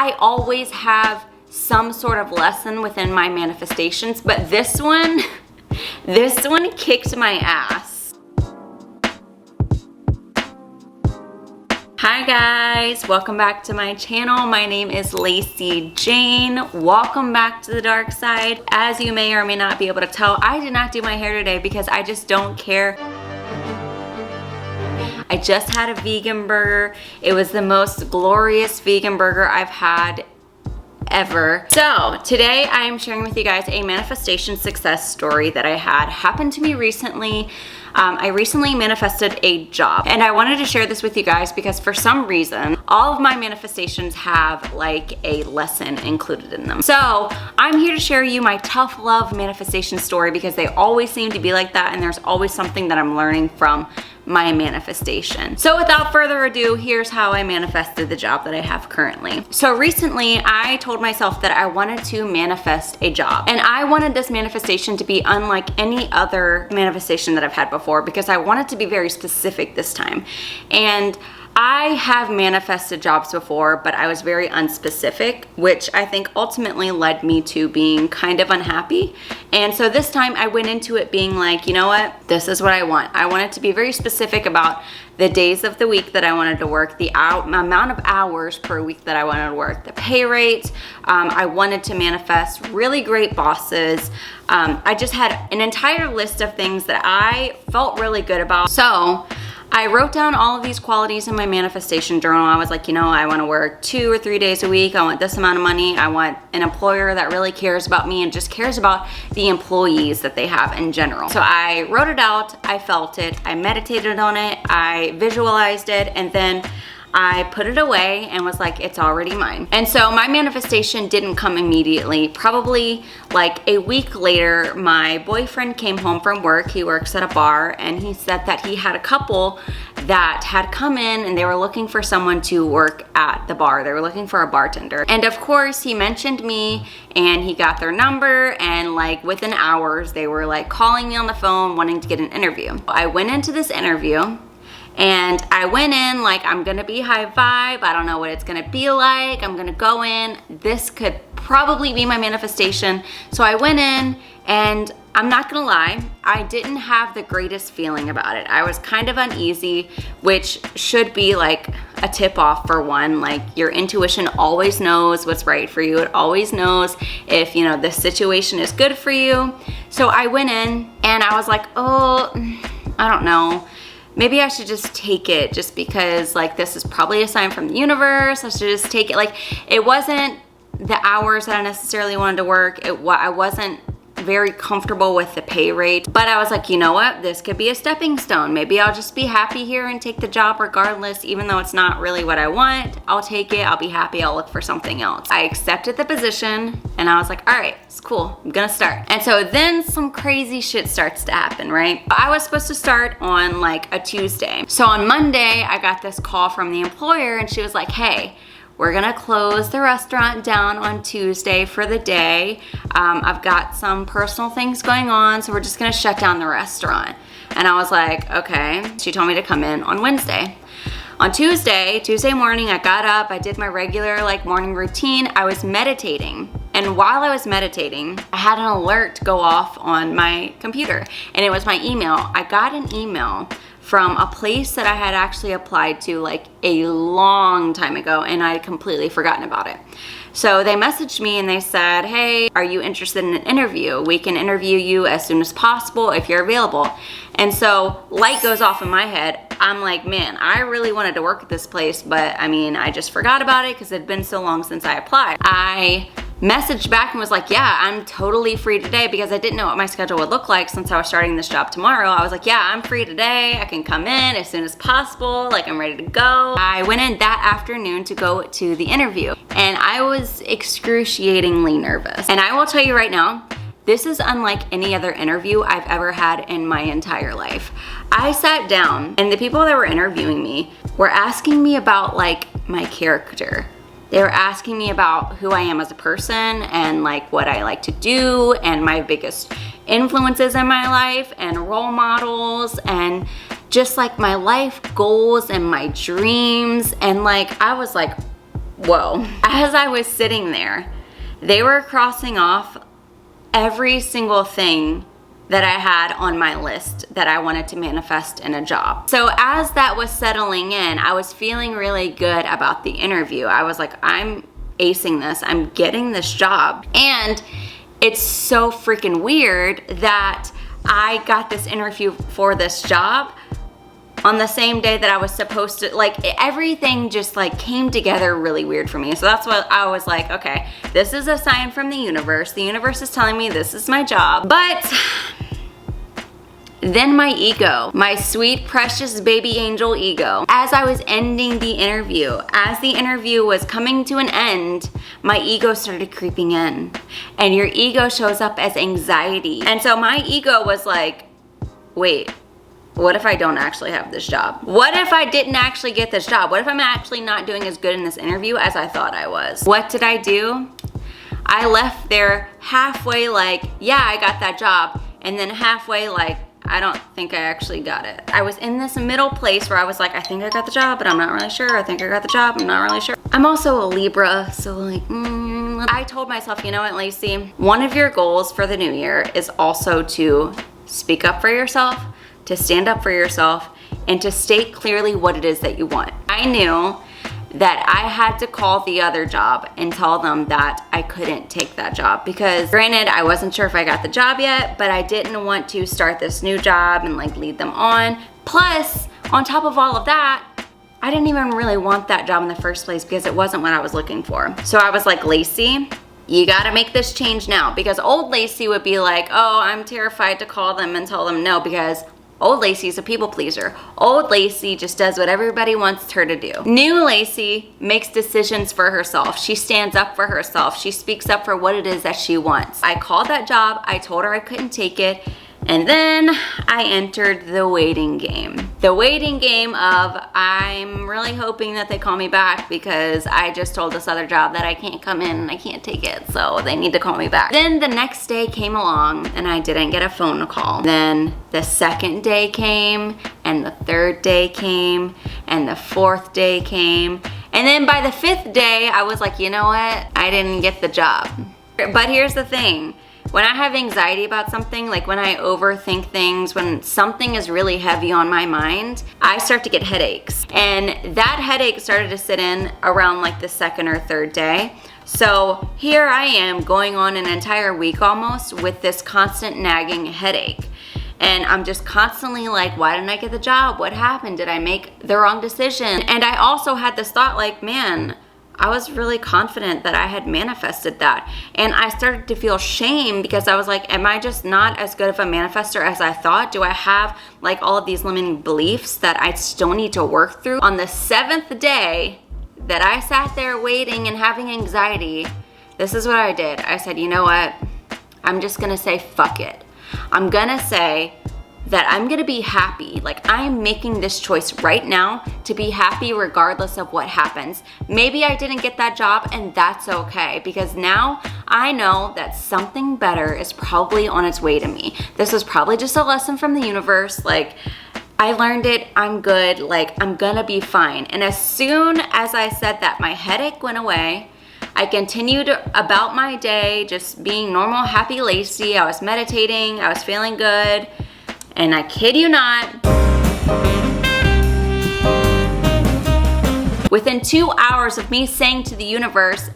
I always have some sort of lesson within my manifestations, but this one kicked my ass. Hi guys, welcome back to my channel. My name is Lacy Jane. Welcome back to the dark side. As you may or may not be able to tell, I did not do my hair today because I just don't care. I just had a vegan burger. It was the most glorious vegan burger I've had ever. So today I am sharing with you guys a manifestation success story that I had happen to me recently. I recently manifested a job, and I wanted to share this with you guys because for some reason all of my manifestations have like a lesson included in them. So I'm here to share you my tough love manifestation story because they always seem to be like that, and there's always something that I'm learning from my manifestation. So without further ado, here's how I manifested the job that I have currently. So recently I told myself that I wanted to manifest a job, and I wanted this manifestation to be unlike any other manifestation that I've had before because I wanted to be very specific this time. And I have manifested jobs before, but I was very unspecific, which I think ultimately led me to being kind of unhappy. And so this time I went into it being like, you know what? This is what I want. I wanted to be very specific about the days of the week that I wanted to work, the amount of hours per week that I wanted to work, the pay rate. I wanted to manifest really great bosses. I just had an entire list of things that I felt really good about. So I wrote down all of these qualities in my manifestation journal. I was like, you know, I want to work 2 or 3 days a week. I want this amount of money. I want an employer that really cares about me and just cares about the employees that they have in general. So I wrote it out, I felt it, I meditated on it, I visualized it, and then I put it away and was like, it's already mine. And so my manifestation didn't come immediately. Probably like a week later, my boyfriend came home from work. He works at a bar, and he said that he had a couple that had come in and they were looking for someone to work at the bar. They were looking for a bartender. And of course he mentioned me, and he got their number, and like within hours they were like calling me on the phone wanting to get an interview. I went into this interview, and I went in like, I'm gonna be high vibe. I don't know what it's gonna be like. I'm gonna go in. This could probably be my manifestation. So I went in, and I'm not gonna lie, I didn't have the greatest feeling about it. I was kind of uneasy, which should be like a tip off for one. Like, your intuition always knows what's right for you. It always knows if, you know, this situation is good for you. So I went in and I was like, oh, I don't know. Maybe I should just take it just because like this is probably a sign from the universe. I should just take it. Like, it wasn't the hours that I necessarily wanted to work. I wasn't very comfortable with the pay rate, but I was like, you know what? This could be a stepping stone. Maybe I'll just be happy here and take the job regardless, even though it's not really what I want. I'll take it. I'll be happy. I'll look for something else. I accepted the position, and I was like, all right, it's cool. I'm gonna start. And so then some crazy shit starts to happen, right? I was supposed to start on like a Tuesday. So on Monday, I got this call from the employer, and she was like, hey, we're gonna close the restaurant down on Tuesday for the day. I've got some personal things going on, so we're just gonna shut down the restaurant. And I was like, okay. She told me to come in on Wednesday. On Tuesday morning, I got up, I did my regular like morning routine. I was meditating. And while I was meditating, I had an alert go off on my computer, and it was my email. I got an email from a place that I had actually applied to like a long time ago, and I had completely forgotten about it. So they messaged me and they said, hey, are you interested in an interview? We can interview you as soon as possible if you're available. And so light goes off in my head. I'm like, man, I really wanted to work at this place, but I mean, I just forgot about it because it had been so long since I applied. I messaged back and was like, yeah, I'm totally free today, because I didn't know what my schedule would look like since I was starting this job tomorrow. I was like, yeah, I'm free today. I can come in as soon as possible. Like, I'm ready to go. I went in that afternoon to go to the interview, and I was excruciatingly nervous. And I will tell you right now, this is unlike any other interview I've ever had in my entire life. I sat down, and the people that were interviewing me were asking me about like my character. They were asking me about who I am as a person and like what I like to do and my biggest influences in my life and role models and just like my life goals and my dreams. And like, I was like, whoa. As I was sitting there, they were crossing off every single thing that I had on my list that I wanted to manifest in a job. So as that was settling in, I was feeling really good about the interview. I was like, I'm acing this, I'm getting this job. And it's so freaking weird that I got this interview for this job on the same day that I was supposed to, like, everything just like came together really weird for me. So that's what I was like, okay, this is a sign from the universe. The universe is telling me this is my job. But then my ego, my sweet, precious baby angel ego, as I was ending the interview, as the interview was coming to an end, my ego started creeping in. And your ego shows up as anxiety. And so my ego was like, wait, what if I don't actually have this job? What if I didn't actually get this job? What if I'm actually not doing as good in this interview as I thought I was? What did I do? I left there halfway like, yeah, I got that job. And then halfway like, I don't think I actually got it. I was in this middle place where I was like, I think I got the job, but I'm not really sure. I think I got the job, I'm not really sure. I'm also a Libra, so like, I told myself, you know what, Lacy? One of your goals for the new year is also to speak up for yourself, to stand up for yourself, and to state clearly what it is that you want. I knew that I had to call the other job and tell them that I couldn't take that job, because granted, I wasn't sure if I got the job yet, but I didn't want to start this new job and like lead them on. Plus, on top of all of that, I didn't even really want that job in the first place because it wasn't what I was looking for. So I was like, Lacy, you gotta make this change now, because old Lacy would be like, oh, I'm terrified to call them and tell them no, because old Lacy's a people pleaser. Old Lacy just does what everybody wants her to do. New Lacy makes decisions for herself. She stands up for herself. She speaks up for what it is that she wants. I called that job. I told her I couldn't take it. And then I entered the waiting game. The waiting game of, I'm really hoping that they call me back because I just told this other job that I can't come in and I can't take it, so they need to call me back. Then the next day came along and I didn't get a phone call. Then the second day came, and the third day came, and the fourth day came. And then by the fifth day, I was like, you know what? I didn't get the job. But here's the thing. When I have anxiety about something, like when I overthink things, when something is really heavy on my mind, I start to get headaches. And that headache started to sit in around like the second or third day. So here I am going on an entire week almost with this constant nagging headache. And I'm just constantly like, why didn't I get the job? What happened? Did I make the wrong decision? And I also had this thought like, man, I was really confident that I had manifested that. And I started to feel shame because I was like, am I just not as good of a manifester as I thought? Do I have like all of these limiting beliefs that I still need to work through? On the seventh day that I sat there waiting and having anxiety, this is what I did. I said, you know what? I'm just gonna say fuck it. I'm gonna say that I'm gonna be happy. Like, I'm making this choice right now to be happy regardless of what happens. Maybe I didn't get that job, and that's okay, because now I know that something better is probably on its way to me. This was probably just a lesson from the universe. Like, I learned it, I'm good, like, I'm gonna be fine. And as soon as I said that, my headache went away. I continued about my day, just being normal, happy Lacy. I was meditating, I was feeling good. And I kid you not, within 2 hours of me saying to the universe,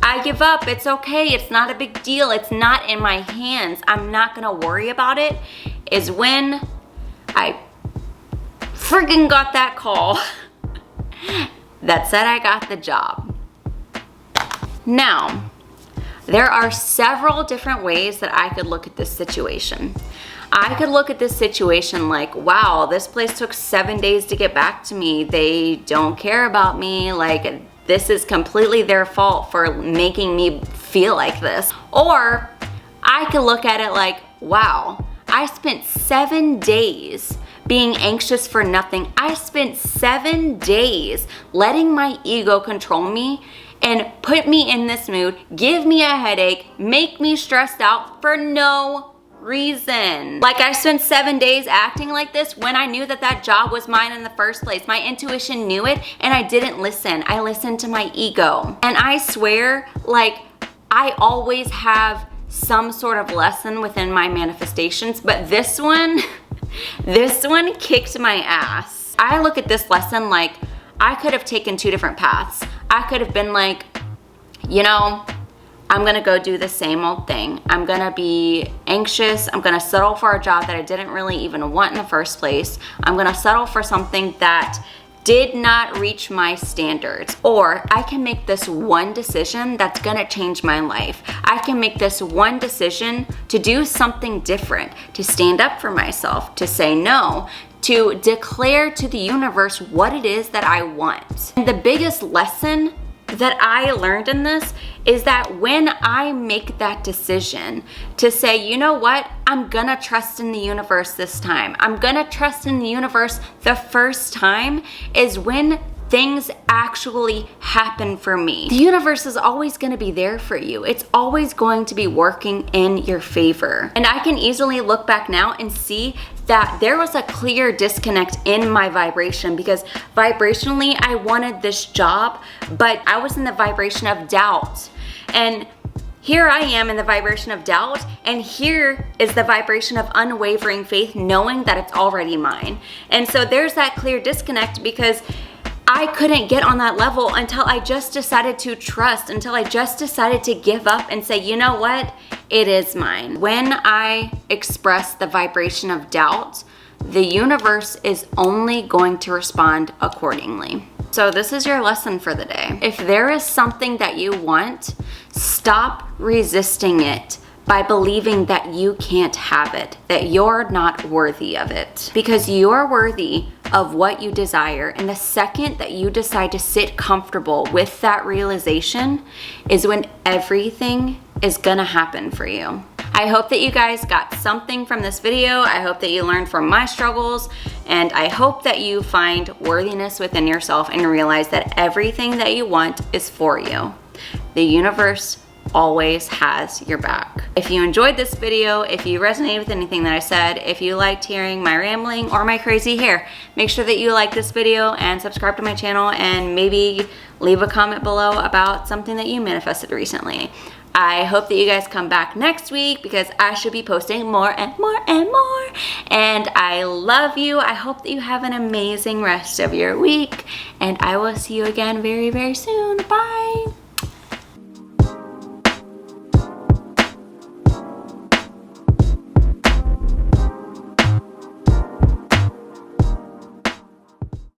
I give up, it's okay, it's not a big deal, it's not in my hands, I'm not gonna worry about it, is when I friggin' got that call that said I got the job. Now, there are several different ways that I could look at this situation. I could look at this situation like, wow, this place took 7 days to get back to me. They don't care about me. Like, this is completely their fault for making me feel like this. Or I could look at it like, wow, I spent 7 days being anxious for nothing. I spent 7 days letting my ego control me and put me in this mood, give me a headache, make me stressed out for no reason. Like, I spent 7 days acting like this when I knew that that job was mine in the first place. My intuition knew it, and I didn't listen. I listened to my ego. And I swear, like, I always have some sort of lesson within my manifestations, but this one kicked my ass. I look at this lesson like I could have taken 2 different paths. I could have been like, you know, I'm gonna go do the same old thing. I'm gonna be anxious. I'm gonna settle for a job that I didn't really even want in the first place. I'm gonna settle for something that did not reach my standards. Or I can make this one decision that's gonna change my life. I can make this one decision to do something different, to stand up for myself, to say no, to declare to the universe what it is that I want. And the biggest lesson that I learned in this is that when I make that decision to say, you know what, I'm gonna trust in the universe this time. I'm gonna trust in the universe the first time is when things actually happen for me. The universe is always gonna be there for you. It's always going to be working in your favor. And I can easily look back now and see that there was a clear disconnect in my vibration, because vibrationally I wanted this job, but I was in the vibration of doubt. And here I am in the vibration of doubt, and here is the vibration of unwavering faith, knowing that it's already mine. And so there's that clear disconnect, because I couldn't get on that level until I just decided to trust, until I just decided to give up and say, you know what, it is mine. When I express the vibration of doubt, the universe is only going to respond accordingly. So this is your lesson for the day. If there is something that you want, stop resisting it by believing that you can't have it, that you're not worthy of it. Because you're worthy of what you desire. And the second that you decide to sit comfortable with that realization is when everything is gonna happen for you. I hope that you guys got something from this video. I hope that you learned from my struggles, and I hope that you find worthiness within yourself and realize that everything that you want is for you. The universe always has your back. If you enjoyed this video, if you resonated with anything that I said, if you liked hearing my rambling or my crazy hair, make sure that you like this video and subscribe to my channel, and maybe leave a comment below about something that you manifested recently. I hope that you guys come back next week, because I should be posting more and more and more. And I love you. I hope that you have an amazing rest of your week, and I will see you again very, very soon. Bye.